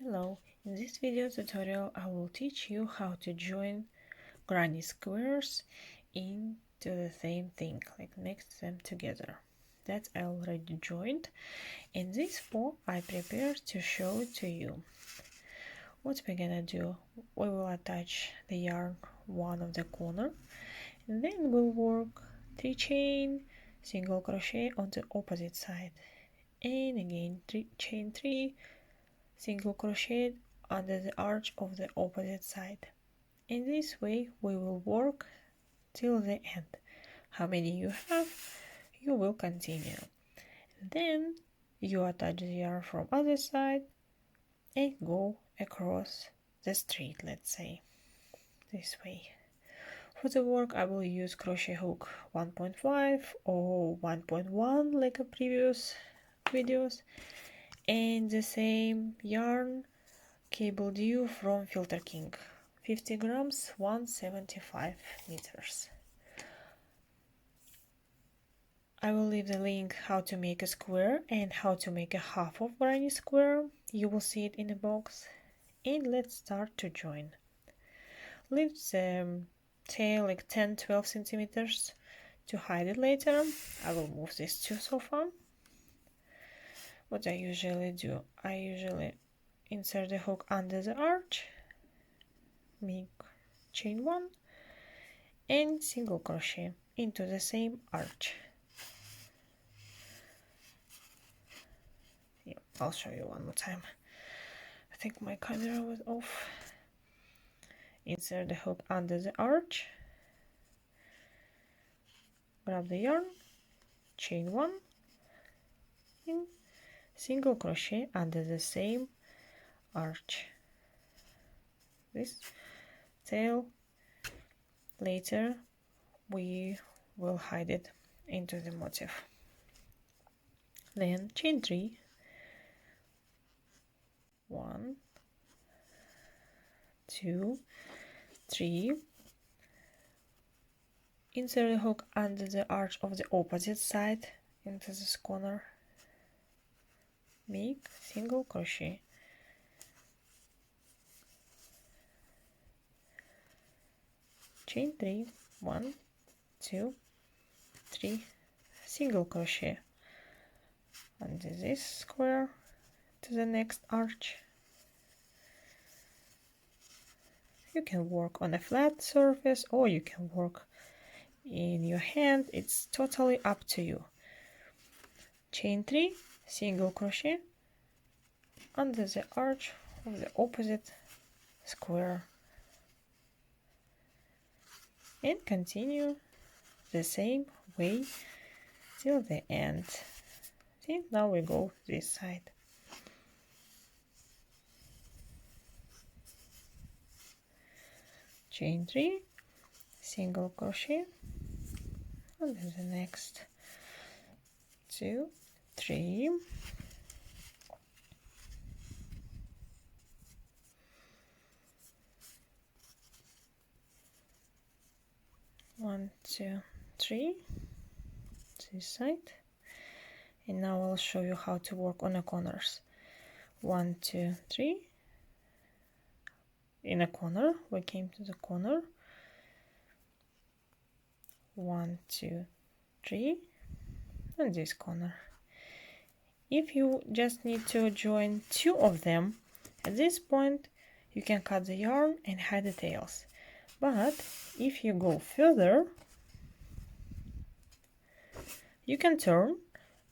Hello, in this video tutorial I will teach you how to join granny squares into the same thing, like mix them together. That I already joined. In this four I prepared to show it to you. What we're gonna do, we will attach the yarn one of the corner and then we'll work 3 chain, single crochet on the opposite side, and again chain 3, single crochet under the arch of the opposite side. In this way we will work till the end. How many you have, you will continue. Then you attach the yarn from other side and go across the street, let's say, this way. For the work I will use crochet hook 1.5 or 1.1 like a previous videos, and the same yarn cable dew from Filter King, 50 grams, 175 meters. I will leave the link how to make a square and how to make a half of granny square. You will see it in the box. And let's start to join. Leave the tail like 10-12 centimeters to hide it later. I will move this to sofa. What I usually do, I usually insert the hook under the arch, make chain 1 and single crochet into the same arch. Yeah, I'll show you one more time. I think my camera was off. Insert the hook under the arch, grab the yarn, chain 1 and single crochet under the same arch. This tail later we will hide it into the motif. Then chain 3, 1, 2, 3, insert the hook under the arch of the opposite side into this corner, make single crochet, chain 3, 1, 2, 3, single crochet under this square to the next arch. You can work on a flat surface or you can work in your hand, it's totally up to you. Chain 3, single crochet under the arch of the opposite square and continue the same way till the end. See, now we go this side. Chain 3, single crochet under the next 2, 3, one, 2, 3, this side. And now I'll show you how to work on the corners. 1, 2, 3. In a corner, we came to the corner. 1, 2, 3, and this corner. If you just need to join 2 of them, at this point you can cut the yarn and hide the tails. But if you go further, you can turn,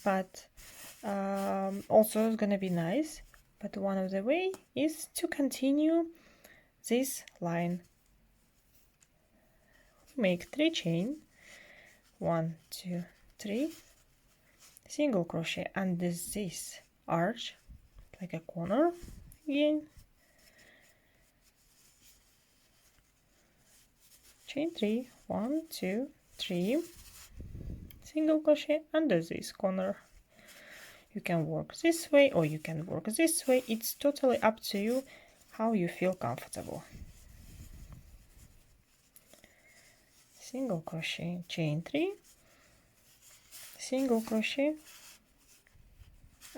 but also it's gonna be nice. But one of the way is to continue this line. Make 3 chain, 1, 2, 3, single crochet under this arch like a corner again, chain 3, 1, 2, 3, single crochet under this corner. You can work this way or you can work this way, it's totally up to you how you feel comfortable. Single crochet, chain 3, single crochet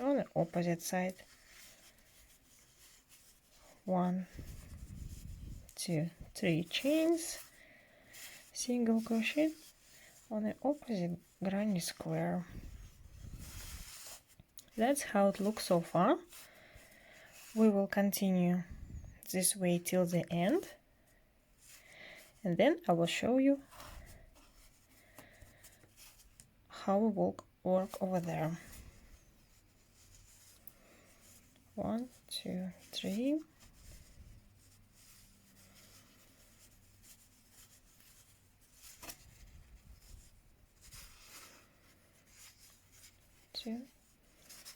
on the opposite side, 1, 2, 3 chains, single crochet on the opposite granny square. That's how it looks so far. We will continue this way till the end, and then I will show you how we will work over there. 1, 2, 3. Two,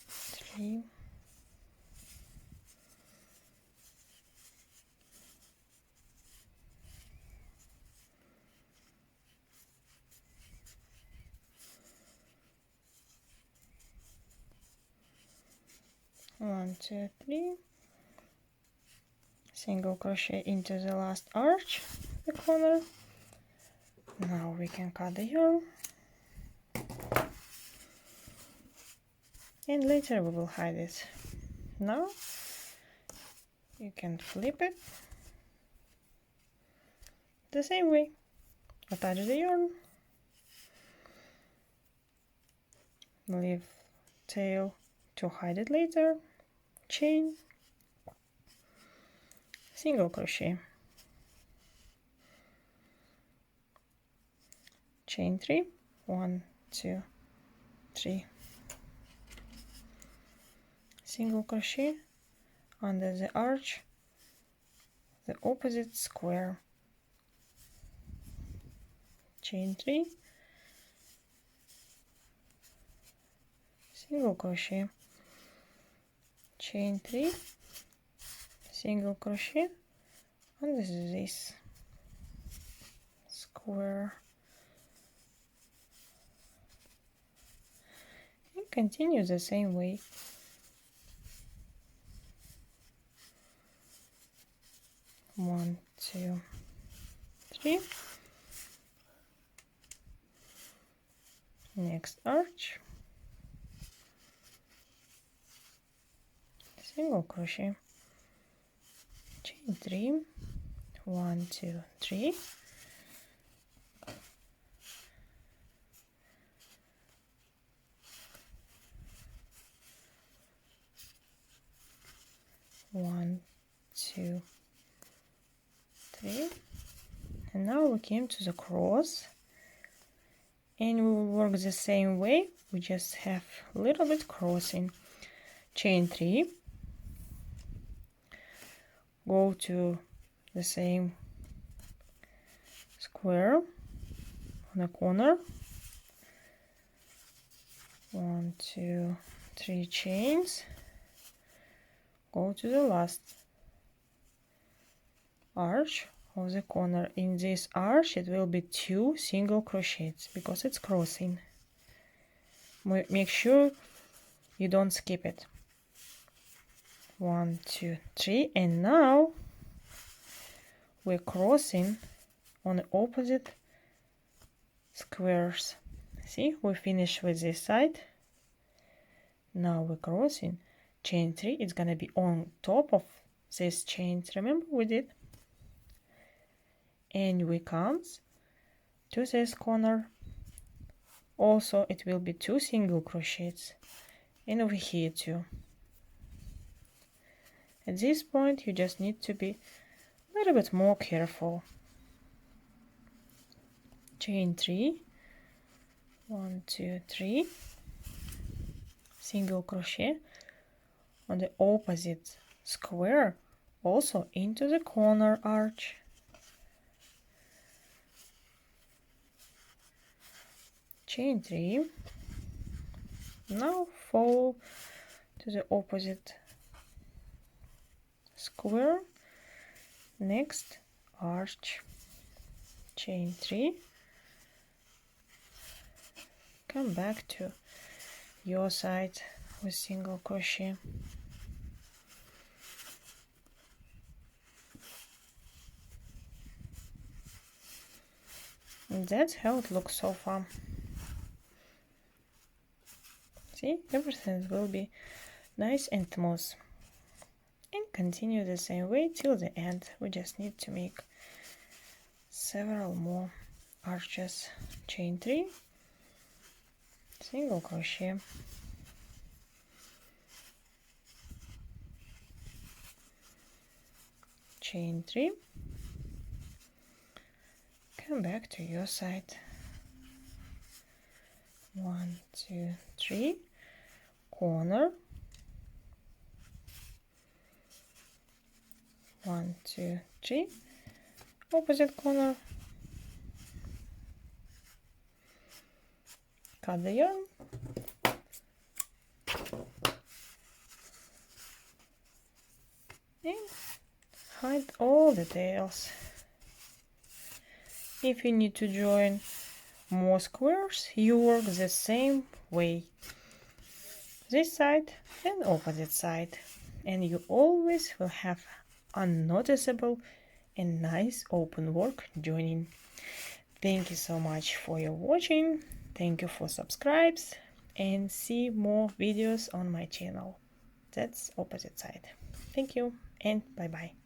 3. One, 2, 3. Single crochet into the last arch, the corner. Now we can cut the yarn, and later we will hide it. Now you can flip it the same way. Attach the yarn, leave tail to hide it later, chain, single crochet, chain 3, 1, 2, 3, single crochet under the arch, the opposite square, chain 3, single crochet, chain 3, single crochet under this square, and continue the same way. One, 2, 3. Next arch, single crochet, chain 3, 1, 2, 3, one, 2, 3, and now we came to the cross, and we will work the same way. We just have a little bit crossing. Chain 3, go to the same square on the corner, 1, 2, 3 chains, go to the last arch of the corner. In this arch it will be 2 single crochets because it's crossing. Make sure you don't skip it. 1, 2, 3, and now we're crossing on the opposite squares. See, we finish with this side. Now we're crossing. Chain 3 is gonna be on top of this chains. Remember we did? And we come to this corner. Also, it will be 2 single crochets, and over here too. At this point, you just need to be a little bit more careful. Chain 3, 1, 2, 3, single crochet on the opposite square, also into the corner arch. Chain 3. Now follow to the opposite square, next arch, chain 3, come back to your side with single crochet. And that's how it looks so far. See, everything will be nice and smooth. And continue the same way till the end. We just need to make several more arches. Chain 3, single crochet, chain 3, come back to your side, 1 2 3, corner, 1 2 3, opposite corner, cut the yarn, and hide all the tails. If you need to join more squares, you work the same way, this side and opposite side, and you always will have unnoticeable and nice open work joining. Thank you so much for your watching. Thank you for subscribes, and see more videos on my channel. That's opposite side. Thank you and bye bye.